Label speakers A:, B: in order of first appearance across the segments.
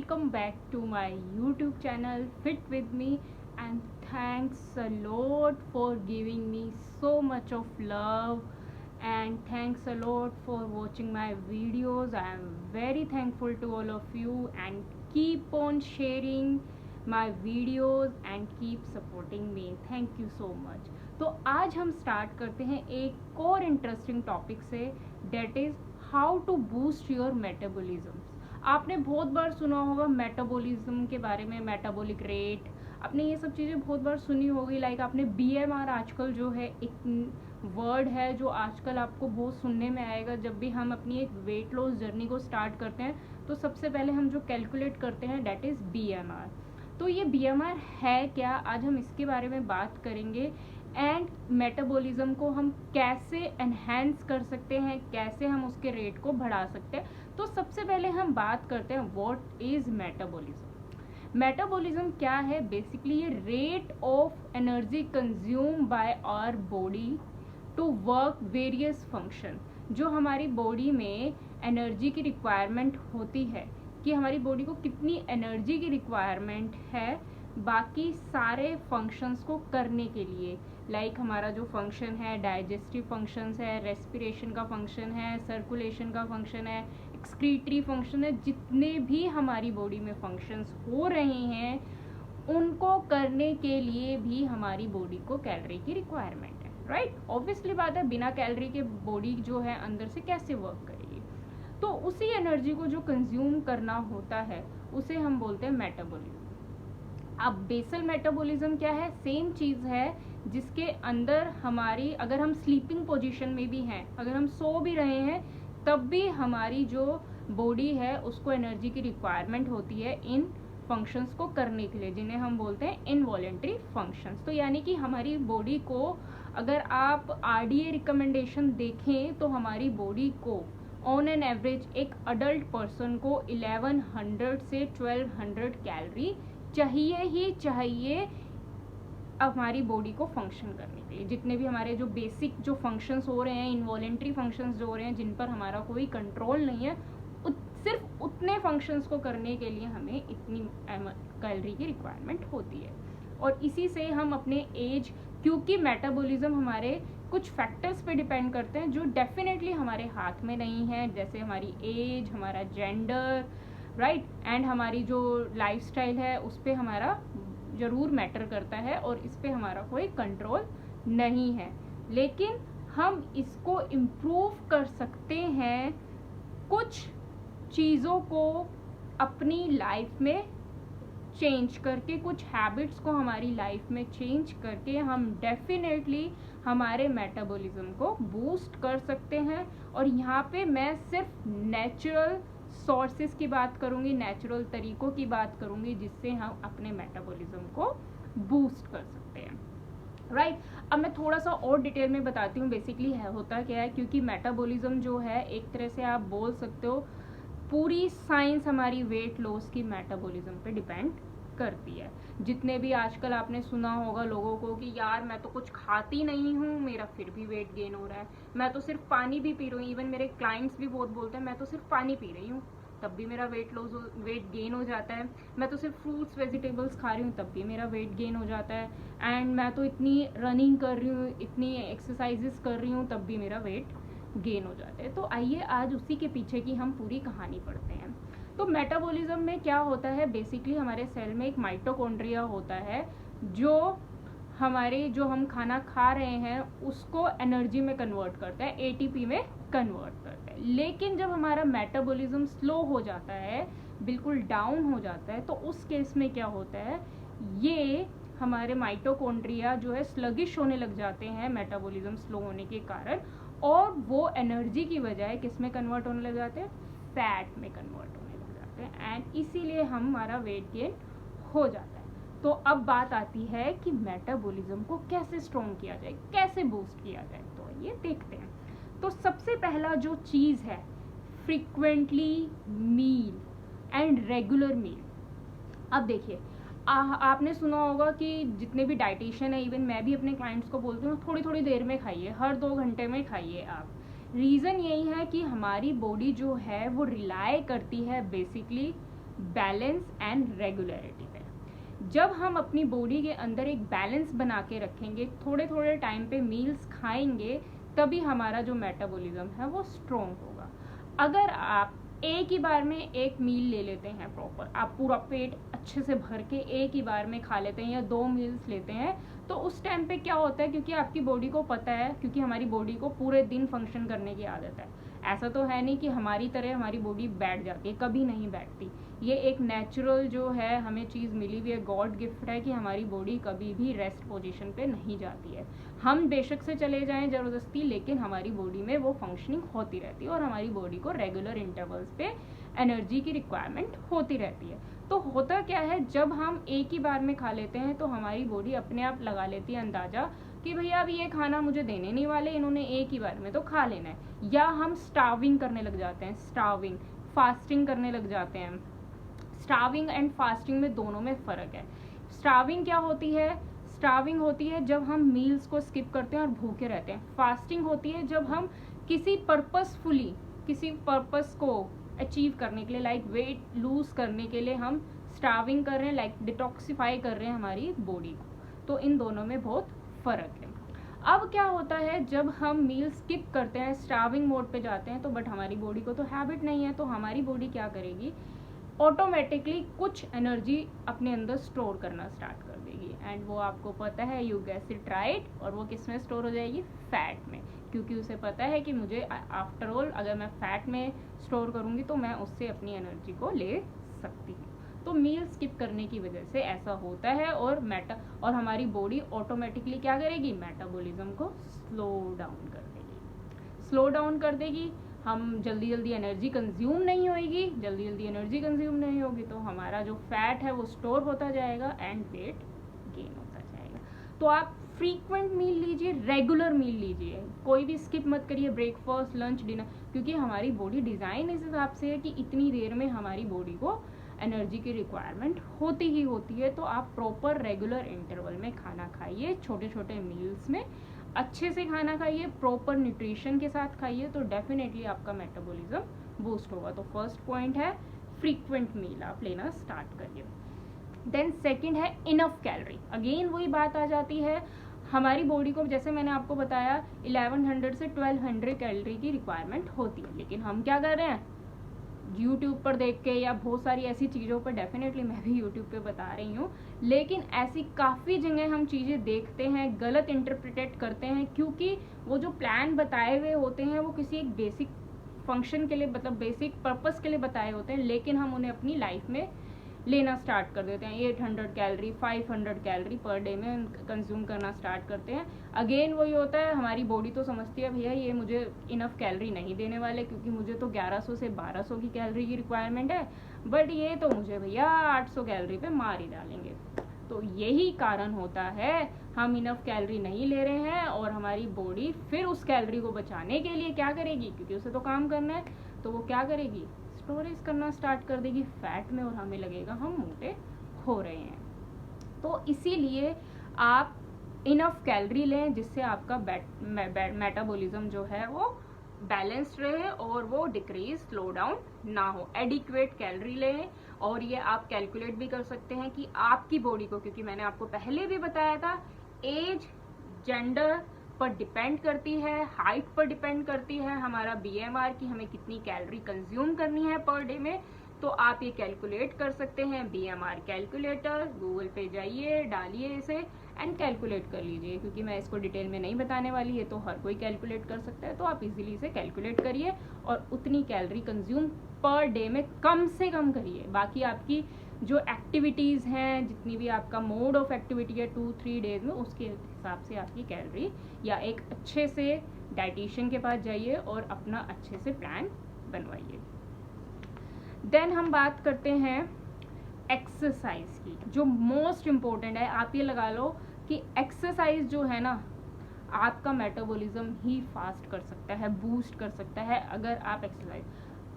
A: welcome back to my YouTube channel Fit with me, and thanks a lot for giving me so much of love, and thanks a lot for watching my videos. I am very thankful to all of you, and keep on sharing my videos and keep supporting me. Thank you so much. तो आज हम start करते हैं एक और interesting topic से, that is how to boost your metabolism. आपने बहुत बार सुना होगा मेटाबॉलिज्म के बारे में, मेटाबॉलिक रेट, आपने ये सब चीज़ें बहुत बार सुनी होगी। लाइक आपने BMR आजकल जो है एक वर्ड है जो आजकल आपको बहुत सुनने में आएगा। जब भी हम अपनी एक वेट लॉस जर्नी को स्टार्ट करते हैं तो सबसे पहले हम जो कैलकुलेट करते हैं डेट इज़ BMR। तो ये BMR है क्या, आज हम इसके बारे में बात करेंगे। एंड मेटाबॉलिज्म को हम कैसे एनहेंस कर सकते हैं, कैसे हम उसके रेट को बढ़ा सकते हैं। तो सबसे पहले हम बात करते हैं व्हाट इज मेटाबॉलिज्म। मेटाबॉलिज्म क्या है? बेसिकली ये rate of energy consume by our body to work various function. जो हमारी बॉडी में एनर्जी की रिक्वायरमेंट होती है कि हमारी बॉडी को कितनी एनर्जी की रिक्वायरमेंट है बाकी सारे फंक्शंस को करने के लिए। लाइक हमारा जो फंक्शन है, डाइजेस्टिव फंक्शंस है, रेस्पिरेशन का फंक्शन है, सर्कुलेशन का फंक्शन है, एक्सक्रीटरी फंक्शन है, जितने भी हमारी बॉडी में फंक्शंस हो रहे हैं उनको करने के लिए भी हमारी बॉडी को कैलोरी की रिक्वायरमेंट है, राइट। ऑब्वियसली बात है, बिना कैलोरी के बॉडी जो है अंदर से कैसे वर्क करेगी। तो उसी एनर्जी को जो कंज्यूम करना होता है उसे हम बोलते हैं मेटाबॉलिज्म। अब बेसल मेटाबॉलिज्म क्या है? सेम चीज़ है जिसके अंदर हमारी, अगर हम स्लीपिंग पोजीशन में भी हैं, अगर हम सो भी रहे हैं तब भी हमारी जो बॉडी है उसको एनर्जी की रिक्वायरमेंट होती है इन फंक्शंस को करने के लिए, जिन्हें हम बोलते हैं इनवॉलेंट्री फंक्शंस। तो यानी कि हमारी बॉडी को, अगर आप RDA रिकमेंडेशन देखें तो हमारी बॉडी को ऑन एन एवरेज एक अडल्ट पर्सन को 1100 से 1200 कैलोरी चाहिए ही चाहिए हमारी बॉडी को फंक्शन करने के लिए। जितने भी हमारे जो बेसिक जो फंक्शंस हो रहे हैं, इनवॉलेंट्री फंक्शंस जो हो रहे हैं, जिन पर हमारा कोई कंट्रोल नहीं है, सिर्फ उतने फंक्शंस को करने के लिए हमें इतनी कैलोरी की रिक्वायरमेंट होती है। और इसी से हम अपने एज, क्योंकि मेटाबॉलिज्म हमारे कुछ फैक्टर्स पे डिपेंड करते हैं जो डेफिनेटली हमारे हाथ में नहीं है, जैसे हमारी एज, हमारा जेंडर, राइट, एंड हमारी जो लाइफस्टाइल है उस पर हमारा ज़रूर मैटर करता है और इस पर हमारा कोई कंट्रोल नहीं है। लेकिन हम इसको इम्प्रूव कर सकते हैं कुछ चीज़ों को अपनी लाइफ में चेंज करके, कुछ हैबिट्स को हमारी लाइफ में चेंज करके हम डेफिनेटली हमारे मेटाबॉलिज्म को बूस्ट कर सकते हैं। और यहाँ पे मैं सिर्फ नेचुरल सोर्सेज की बात करूँगी, नेचुरल तरीक़ों की बात करूँगी जिससे हम अपने मेटाबॉलिज्म को बूस्ट कर सकते हैं, राइट। अब मैं थोड़ा सा और डिटेल में बताती हूँ बेसिकली है होता क्या है, क्योंकि मेटाबॉलिज्म जो है एक तरह से आप बोल सकते हो पूरी साइंस हमारी वेट लॉस की मेटाबॉलिज्म पे डिपेंड करती है। जितने भी आजकल आपने सुना होगा लोगों को कि यार मैं तो कुछ खाती नहीं हूँ, मेरा फिर भी वेट गेन हो रहा है, मैं तो सिर्फ पानी भी पी रही हूँ। इवन मेरे क्लाइंट्स भी बहुत बोलते हैं मैं तो सिर्फ पानी पी रही हूँ तब भी मेरा वेट गेन हो जाता है, मैं तो सिर्फ फ्रूट्स वेजिटेबल्स खा रही हूँ तब भी मेरा वेट गेन हो जाता है, एंड मैं तो इतनी रनिंग कर रही हूँ, इतनी एक्सरसाइजेस कर रही हूँ तब भी मेरा वेट गेन हो जाता है। तो आइए आज उसी के पीछे की हम पूरी कहानी पढ़ते हैं। तो मेटाबॉलिज्म में क्या होता है? बेसिकली हमारे सेल में एक माइटोकॉन्ड्रिया होता है जो हम खाना खा रहे हैं उसको एनर्जी में कन्वर्ट करता है, ATP में कन्वर्ट करता है। लेकिन जब हमारा मेटाबॉलिज्म स्लो हो जाता है, बिल्कुल डाउन हो जाता है, तो उस केस में क्या होता है, ये हमारे माइटोकॉन्ड्रिया जो है स्लगिश होने लग जाते हैं मेटाबॉलिज्म स्लो होने के कारण, और वो एनर्जी की बजाय किस में कन्वर्ट होने लग जाते हैं? फैट में कन्वर्ट होने लग जाते हैं, एंड इसीलिए हमारा वेट गेन हो जाता है। तो अब बात आती है कि मेटाबॉलिज्म को कैसे स्ट्रॉन्ग किया जाए, कैसे बूस्ट किया जाए। तो ये देखते हैं। तो सबसे पहला जो चीज़ है, फ्रीक्वेंटली मील एंड रेगुलर मील। अब देखिए, आपने सुना होगा कि जितने भी डाइटिशियन है, इवन मैं भी अपने क्लाइंट्स को बोलती हूँ थोड़ी थोड़ी देर में खाइए, हर 2 घंटे में खाइए आप। रीज़न यही है कि हमारी बॉडी जो है वो रिलाई करती है बेसिकली बैलेंस एंड रेगुलरिटी पे। जब हम अपनी बॉडी के अंदर एक बैलेंस बना के रखेंगे, थोड़े थोड़े टाइम पे मील्स खाएंगे, तभी हमारा जो मेटाबॉलिज्म है वो स्ट्रॉन्ग होगा। अगर आप एक ही बार में एक मील ले लेते हैं प्रॉपर, आप पूरा पेट अच्छे से भर के एक ही बार में खा लेते हैं या 2 मील्स लेते हैं, तो उस टाइम पे क्या होता है, क्योंकि आपकी बॉडी को पता है, क्योंकि हमारी बॉडी को पूरे दिन फंक्शन करने की आदत है। ऐसा तो है नहीं कि हमारी तरह हमारी बॉडी बैठ जाती है, कभी नहीं बैठती। ये एक नेचुरल जो है हमें चीज़ मिली हुई है, गॉड गिफ्ट है कि हमारी बॉडी कभी भी रेस्ट पोजीशन पे नहीं जाती है। हम बेशक से चले जाएं ज़बरदस्ती, लेकिन हमारी बॉडी में वो फंक्शनिंग होती रहती है और हमारी बॉडी को रेगुलर इंटरवल्स पे एनर्जी की रिक्वायरमेंट होती रहती है। तो होता क्या है, जब हम एक ही बार में खा लेते हैं तो हमारी बॉडी अपने आप लगा लेती है अंदाज़ा कि भैया अब ये खाना मुझे देने नहीं वाले, इन्होंने एक ही बार में तो खा लेना है। या हम स्टार्विंग करने लग जाते हैं, स्टार्विंग, फास्टिंग करने लग जाते हैं। स्टार्विंग एंड फास्टिंग में दोनों में फ़र्क है। स्टार्विंग क्या होती है? स्टार्विंग होती है जब हम मील्स को स्किप करते हैं और भूखे रहते हैं। फास्टिंग होती है जब हम किसी पर्पसफुली, किसी पर्पस को अचीव करने के लिए, लाइक वेट लूज करने के लिए हम स्टार्विंग कर रहे हैं, लाइक डिटॉक्सिफाई कर रहे हैं हमारी बॉडी को। तो इन दोनों में बहुत फ़र्क है। अब क्या होता है, जब हम मील स्किप करते हैं, स्टार्विंग मोड पे जाते हैं, तो बट हमारी बॉडी को तो हैबिट नहीं है, तो हमारी बॉडी क्या करेगी, ऑटोमेटिकली कुछ एनर्जी अपने अंदर स्टोर करना स्टार्ट कर देगी। एंड वो आपको पता है, यू गेस इट राइट, और वो किस में स्टोर हो जाएगी? फैट में। क्योंकि उसे पता है कि मुझे आफ्टर ऑल अगर मैं फैट में स्टोर करूँगी तो मैं उससे अपनी एनर्जी को ले सकती हूँ। तो मील स्किप करने की वजह से ऐसा होता है, और हमारी बॉडी ऑटोमेटिकली क्या करेगी, मेटाबॉलिज्म को स्लो डाउन कर देगी। स्लो डाउन कर देगी, हम जल्दी जल्दी एनर्जी कंज्यूम नहीं होगी, जल्दी जल्दी एनर्जी कंज्यूम नहीं होगी तो हमारा जो फैट है वो स्टोर होता जाएगा एंड वेट गेन होता जाएगा। तो आप फ्रीक्वेंट मील लीजिए, रेगुलर मील लीजिए, कोई भी स्किप मत करिए, ब्रेकफास्ट, लंच, डिनर, क्योंकि हमारी बॉडी डिज़ाइन इस हिसाब से है कि इतनी देर में हमारी बॉडी को एनर्जी की रिक्वायरमेंट होती ही होती है। तो आप प्रॉपर रेगुलर इंटरवल में खाना खाइए, छोटे छोटे मील्स में अच्छे से खाना खाइए, प्रॉपर न्यूट्रिशन के साथ खाइए, तो डेफिनेटली आपका मेटाबॉलिज्म बूस्ट होगा। तो फर्स्ट पॉइंट है फ्रीक्वेंट मील आप लेना स्टार्ट करिए। देन सेकंड है इनफ कैलोरी। अगेन वही बात आ जाती है, हमारी बॉडी को जैसे मैंने आपको बताया 1100 से 1200 कैलोरी की रिक्वायरमेंट होती है, लेकिन हम क्या कर रहे हैं, यूट्यूब पर देख के या बहुत सारी ऐसी चीज़ों पर, डेफिनेटली मैं भी यूट्यूब पे बता रही हूँ, लेकिन ऐसी काफ़ी जगह हम चीज़ें देखते हैं, गलत इंटरप्रिटेट करते हैं, क्योंकि वो जो प्लान बताए हुए होते हैं वो किसी एक बेसिक फंक्शन के लिए, मतलब बेसिक पर्पस के लिए बताए होते हैं, लेकिन हम उन्हें अपनी लाइफ में लेना स्टार्ट कर देते हैं। 800 कैलोरी, 500 कैलोरी पर डे में कंज्यूम करना स्टार्ट करते हैं। अगेन वही होता है, हमारी बॉडी तो समझती है भैया ये मुझे इनफ कैलोरी नहीं देने वाले, क्योंकि मुझे तो 1100 से 1200 की कैलोरी की रिक्वायरमेंट है, बट ये तो मुझे भैया 800 कैलोरी पे मार ही डालेंगे। तो यही कारण होता है, हम इनफ कैलोरी नहीं ले रहे हैं और हमारी बॉडी फिर उस कैलोरी को बचाने के लिए क्या करेगी, क्योंकि उसे तो काम करना है, तो वो क्या करेगी, स्टोरेज करना स्टार्ट कर देगी फैट में, और हमें लगेगा हम मोटे हो रहे हैं। तो इसीलिए आप इनफ कैलोरी लें जिससे आपका मेटाबॉलिज्म जो है वो बैलेंस्ड रहे और वो डिक्रीज, स्लो डाउन ना हो। एडिक्वेट कैलोरी लें, और ये आप कैलकुलेट भी कर सकते हैं कि आपकी बॉडी को, क्योंकि मैंने आपको पहले भी बताया था, एज, जेंडर पर डिपेंड करती है, हाइट पर डिपेंड करती है, हमारा बीएमआर की हमें कितनी कैलोरी कंज्यूम करनी है पर डे में। तो आप ये कैलकुलेट कर सकते हैं, बीएमआर कैलकुलेटर, गूगल पे जाइए, डालिए इसे एंड कैलकुलेट कर लीजिए, क्योंकि मैं इसको डिटेल में नहीं बताने वाली है, तो हर कोई कैलकुलेट कर सकता है। तो आप इजीली इसे कैलकुलेट करिए और उतनी कैलोरी कंज्यूम पर डे में कम से कम करिए। बाकी आपकी जो एक्टिविटीज़ हैं, जितनी भी आपका मोड ऑफ एक्टिविटी है 2-3 डेज में, उसके हिसाब से आपकी कैलोरी, या एक अच्छे से डाइटिशियन के पास जाइए और अपना अच्छे से प्लान बनवाइए। देन हम बात करते हैं एक्सरसाइज की, जो मोस्ट इम्पोर्टेंट है। आप ये लगा लो कि एक्सरसाइज जो है ना, आपका मेटाबॉलिज्म ही फास्ट कर सकता है, बूस्ट कर सकता है अगर आप एक्सरसाइज।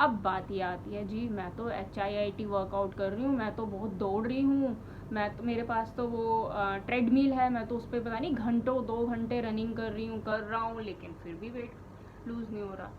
A: अब बात ये आती है, जी मैं तो HIIT वर्कआउट कर रही हूँ, मैं तो बहुत दौड़ रही हूँ, मैं तो, मेरे पास तो वो ट्रेडमिल है, मैं तो उस पर पता नहीं घंटों 2 घंटे रनिंग कर रहा हूँ, लेकिन फिर भी वेट लूज़ नहीं हो रहा।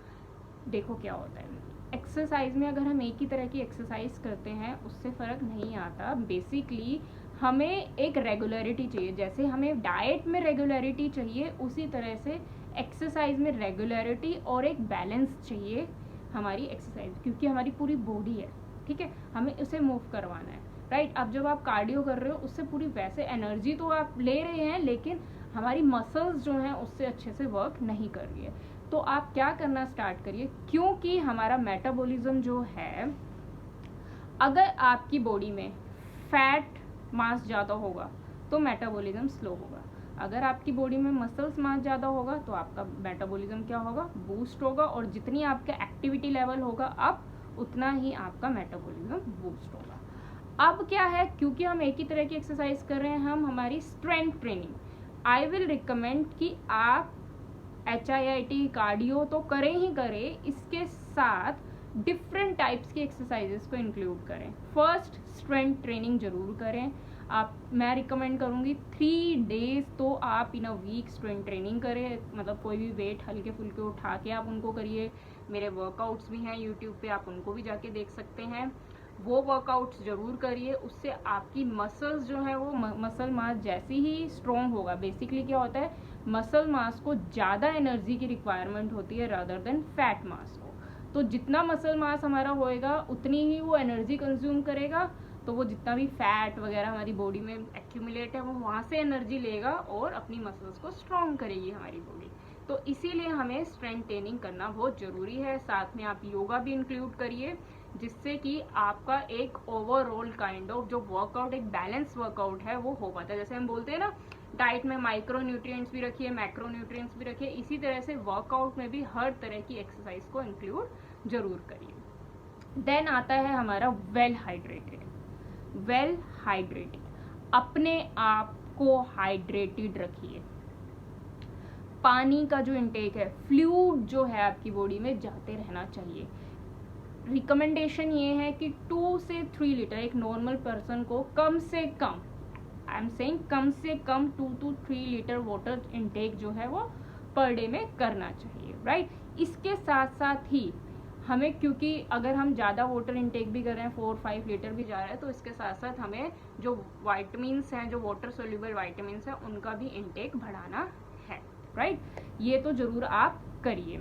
A: देखो क्या होता है, एक्सरसाइज में अगर हम एक ही तरह की एक्सरसाइज करते हैं उससे फ़र्क नहीं आता। बेसिकली हमें एक रेगुलरिटी चाहिए, जैसे हमें डाइट में रेगुलरिटी चाहिए उसी तरह से एक्सरसाइज में रेगुलरिटी और एक बैलेंस चाहिए हमारी एक्सरसाइज, क्योंकि हमारी पूरी बॉडी है, ठीक है, हमें उसे मूव करवाना है, राइट। अब जब आप कार्डियो कर रहे हो उससे पूरी वैसे एनर्जी तो आप ले रहे हैं, लेकिन हमारी मसल्स जो हैं उससे अच्छे से वर्क नहीं कर रही है। तो आप क्या करना स्टार्ट करिए, क्योंकि हमारा मेटाबॉलिज्म जो है, अगर आपकी बॉडी में फैट मास ज़्यादा होगा तो मेटाबॉलिज्म स्लो होगा, अगर आपकी बॉडी में मसल्स मास ज़्यादा होगा तो आपका मेटाबॉलिज्म क्या होगा, बूस्ट होगा, और जितनी आपका एक्टिविटी लेवल होगा अप, उतना ही आपका मेटाबॉलिज्म बूस्ट होगा। अब क्या है, क्योंकि हम एक ही तरह की एक्सरसाइज कर रहे हैं, हम हमारी strength training, I will recommend कि आप HIIT कार्डियो तो करें ही करें, इसके साथ डिफरेंट टाइप्स की एक्सरसाइजेस को इंक्लूड करें। फर्स्ट स्ट्रेंथ ट्रेनिंग जरूर करें आप, मैं रिकमेंड करूँगी 3 days तो आप इन अ वीक स्ट्रेंथ ट्रेनिंग करें, मतलब कोई भी वेट हल्के फुल्के उठा के आप उनको करिए। मेरे वर्कआउट्स भी हैं यूट्यूब पे, आप उनको भी जाके देख सकते हैं, वो वर्कआउट्स ज़रूर करिए। उससे आपकी मसल्स जो है वो मसल मास जैसी ही स्ट्रॉन्ग होगा। बेसिकली क्या होता है, मसल मास को ज़्यादा एनर्जी की रिक्वायरमेंट होती है रादर देन फैट मास को, तो जितना मसल मास हमारा होएगा उतनी ही वो एनर्जी कंज्यूम करेगा, तो वो जितना भी फैट वगैरह हमारी बॉडी में एक्यूमुलेट है वो वहाँ से एनर्जी लेगा और अपनी मसल्स को स्ट्रॉन्ग करेगी हमारी बॉडी। तो इसीलिए हमें स्ट्रेंथ ट्रेनिंग करना बहुत ज़रूरी है। साथ में आप योगा भी इंक्लूड करिए, जिससे कि आपका एक ओवरऑल काइंड ऑफ जो वर्कआउट, एक बैलेंस वर्कआउट है वो हो पाता है। जैसे हम बोलते हैं ना, डाइट में माइक्रो न्यूट्रिएंट्स भी रखिए, मैक्रो न्यूट्रिएंट्स भी रखिए, इसी तरह से वर्कआउट में भी हर तरह की एक्सरसाइज को इंक्लूड जरूर करिए। देन आता है हमारा वेल हाइड्रेटेड। अपने आप को हाइड्रेटेड रखिए, पानी का जो इंटेक है, फ्लूइड जो है आपकी बॉडी में जाते रहना चाहिए। रिकमेंडेशन ये है कि 2 से 3 लीटर एक नॉर्मल पर्सन को कम से कम, आई एम सेइंग कम से कम 2 to 3 लीटर वाटर इंटेक जो है वो पर डे में करना चाहिए, राइट। इसके साथ साथ ही हमें, क्योंकि अगर हम ज़्यादा वाटर इंटेक भी कर रहे हैं, 4-5 लीटर भी जा रहा है, तो इसके साथ साथ हमें जो वाइटामिन्स हैं, जो वाटर सोल्यूबल वाइटामिन्स हैं, उनका भी इंटेक बढ़ाना है, राइट। ये तो ज़रूर आप करिए।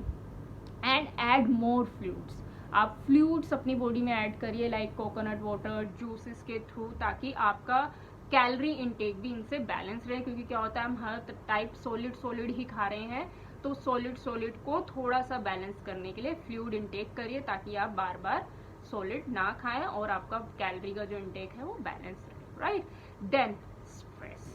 A: एंड ऐड मोर फ्लूइड्स, आप फ्लूइड्स अपनी बॉडी में ऐड करिए, लाइक कोकोनट वाटर, जूसेस के थ्रू, ताकि आपका कैलोरी इंटेक भी इनसे बैलेंस रहे। क्योंकि क्या होता है, हम हर टाइप सॉलिड ही खा रहे हैं, तो सॉलिड को थोड़ा सा बैलेंस करने के लिए फ्लूइड इंटेक करिए, ताकि आप बार बार सॉलिड ना खाएं और आपका कैलोरी का जो इंटेक है वो बैलेंस रहे, राइट। देन स्ट्रेस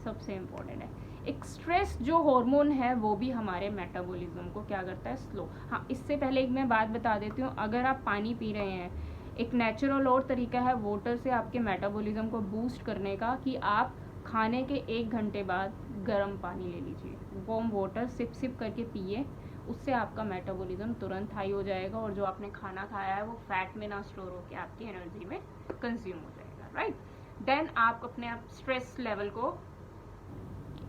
A: सबसे इम्पोर्टेंट है। एक स्ट्रेस जो हार्मोन है वो भी हमारे मेटाबॉलिज्म को क्या करता है, स्लो। हाँ, इससे पहले एक मैं बात बता देती हूँ, अगर आप पानी पी रहे हैं, एक नेचुरल और तरीका है वाटर से आपके मेटाबॉलिज्म को बूस्ट करने का, कि आप खाने के 1 घंटे बाद गर्म पानी ले लीजिए, वार्म वाटर सिप करके पिए, उससे आपका मेटाबॉलिज्म तुरंत हाई हो जाएगा, और जो आपने खाना खाया है वो फैट में ना स्टोर होकर आपकी एनर्जी में कंज्यूम हो जाएगा, राइट। देन आप अपने आप स्ट्रेस लेवल को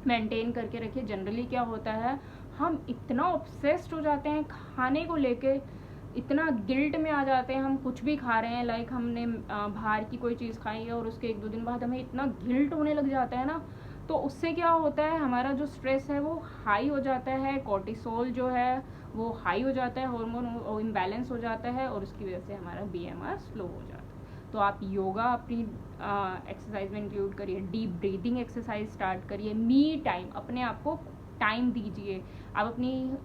A: मेंटेन करके रखिए। जनरली क्या होता है, हम इतना ऑब्सेस्ड हो जाते हैं खाने को लेके, इतना गिल्ट में आ जाते हैं, हम कुछ भी खा रहे हैं, लाइक हमने बाहर की कोई चीज़ खाई है और उसके 1-2 दिन बाद हमें इतना गिल्ट होने लग जाता है ना, तो उससे क्या होता है, हमारा जो स्ट्रेस है वो हाई हो जाता है, कॉर्टिसोल जो है वो हाई हो जाता है, हार्मोन इम्बैलेंस हो जाता है, और उसकी वजह से हमारा BMR स्लो हो जाता है। तो आप योगा अपनी एक्सरसाइज में इंक्लूड करिए, डीप ब्रीदिंग एक्सरसाइज स्टार्ट करिए, मी टाइम, अपने आप को टाइम दीजिए, आप अपनी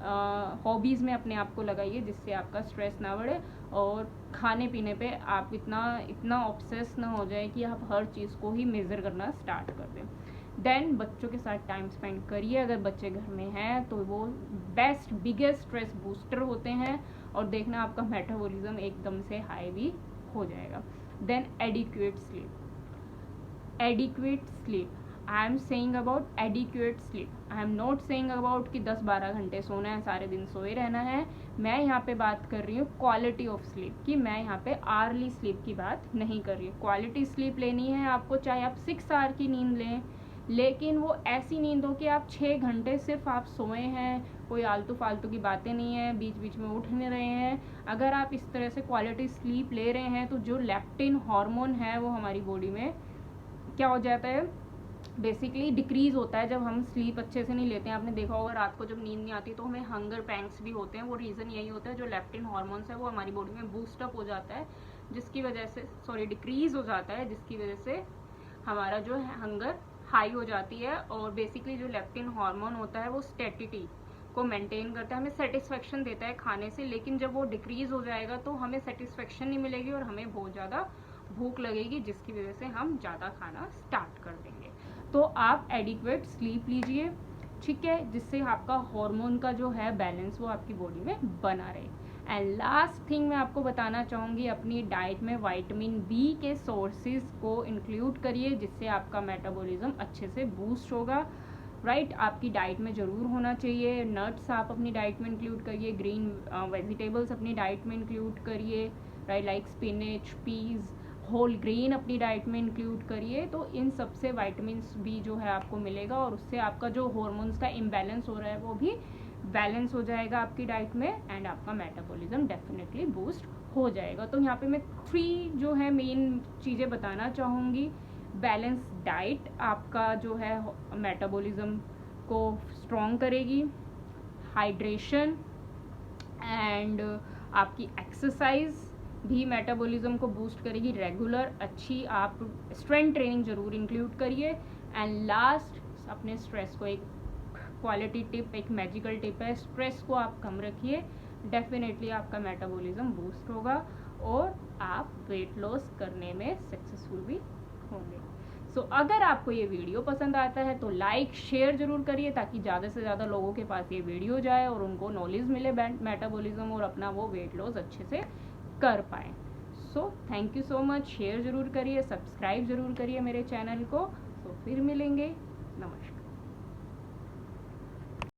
A: हॉबीज़ में अपने आप को लगाइए, जिससे आपका स्ट्रेस ना बढ़े, और खाने पीने पे आप इतना ऑब्सेस ना हो जाए कि आप हर चीज़ को ही मेज़र करना स्टार्ट कर दें। देन बच्चों के साथ टाइम स्पेंड करिए, अगर बच्चे घर में हैं तो वो बेस्ट बिगेस्ट स्ट्रेस बूस्टर होते हैं, और देखना आपका मेटाबॉलिज्म एकदम से हाई भी हो जाएगा। Then adequate sleep, I am saying about adequate sleep, I am not saying about कि 10-12 घंटे सोना है, सारे दिन सोए रहना है। मैं यहाँ पे बात कर रही हूँ क्वालिटी ऑफ स्लीप की, मैं यहाँ पे आर्ली स्लीप की बात नहीं कर रही हूँ। क्वालिटी स्लीप लेनी है आपको, चाहे आप 6 आवर की नींद लें, लेकिन वो ऐसी नींद हो कि आप 6 घंटे सिर्फ आप सोए हैं, कोई आलतू फालतू की बातें नहीं है, बीच बीच में उठ नहीं रहे हैं। अगर आप इस तरह से क्वालिटी स्लीप ले रहे हैं तो जो लेप्टिन हार्मोन है वो हमारी बॉडी में क्या हो जाता है, बेसिकली डिक्रीज़ होता है जब हम स्लीप अच्छे से नहीं लेते हैं। आपने देखा होगा रात को जब नींद नहीं आती तो हमें हंगर पैंग्स भी होते हैं, वो रीज़न यही होता है जो लेप्टिन हार्मोन्स है वो हमारी बॉडी में बूस्टअप हो जाता है, जिसकी वजह से डिक्रीज़ हो जाता है, जिसकी वजह से हमारा जो है हंगर हाई हो जाती है। और बेसिकली जो लेप्टिन हार्मोन होता है वो स्टेटिटी को मेंटेन करता है, हमें सेटिस्फेक्शन देता है खाने से, लेकिन जब वो डिक्रीज़ हो जाएगा तो हमें सेटिस्फेक्शन नहीं मिलेगी और हमें बहुत ज़्यादा भूख लगेगी, जिसकी वजह से हम ज़्यादा खाना स्टार्ट कर देंगे। तो आप एडिक्वेट स्लीप लीजिए, ठीक है, जिससे आपका हार्मोन का जो है बैलेंस वो आपकी बॉडी में बना रहे। एंड लास्ट थिंग मैं आपको बताना चाहूँगी, अपनी डाइट में विटामिन बी के सोर्सेज को इंक्लूड करिए, जिससे आपका मेटाबॉलिज्म अच्छे से बूस्ट होगा। राइट, आपकी डाइट में ज़रूर होना चाहिए। नट्स आप अपनी डाइट में इंक्लूड करिए, ग्रीन वेजिटेबल्स अपनी डाइट में इंक्लूड करिए, right, like spinach, peas, whole grain अपनी डाइट में इंक्लूड करिए। तो इन सबसे विटामिन बी जो है आपको मिलेगा और उससे आपका जो हार्मोन्स का इम्बैलेंस हो रहा है वो भी बैलेंस हो जाएगा आपकी डाइट में, एंड आपका मेटाबॉलिज्म डेफिनेटली बूस्ट हो जाएगा। तो यहाँ पे मैं 3 जो है मेन चीज़ें बताना चाहूँगी। बैलेंस डाइट आपका जो है मेटाबॉलिज्म को स्ट्रॉन्ग करेगी, हाइड्रेशन एंड आपकी एक्सरसाइज भी मेटाबॉलिज्म को बूस्ट करेगी। रेगुलर अच्छी आप स्ट्रेंथ ट्रेनिंग जरूर इंक्लूड करिए। एंड लास्ट, अपने स्ट्रेस को, एक क्वालिटी टिप, एक मैजिकल टिप है, स्ट्रेस को आप कम रखिए, डेफिनेटली आपका मेटाबॉलिज्म बूस्ट होगा और आप वेट लॉस करने में सक्सेसफुल भी होंगे। सो अगर आपको ये वीडियो पसंद आता है तो लाइक शेयर जरूर करिए, ताकि ज़्यादा से ज़्यादा लोगों के पास ये वीडियो जाए और उनको नॉलेज मिले मेटाबॉलिज्म और अपना वो वेट लॉस अच्छे से कर पाएँ। So thank you so much. Share ज़रूर करिए, सब्सक्राइब ज़रूर करिए मेरे चैनल को। सो फिर मिलेंगे, नमस्कार।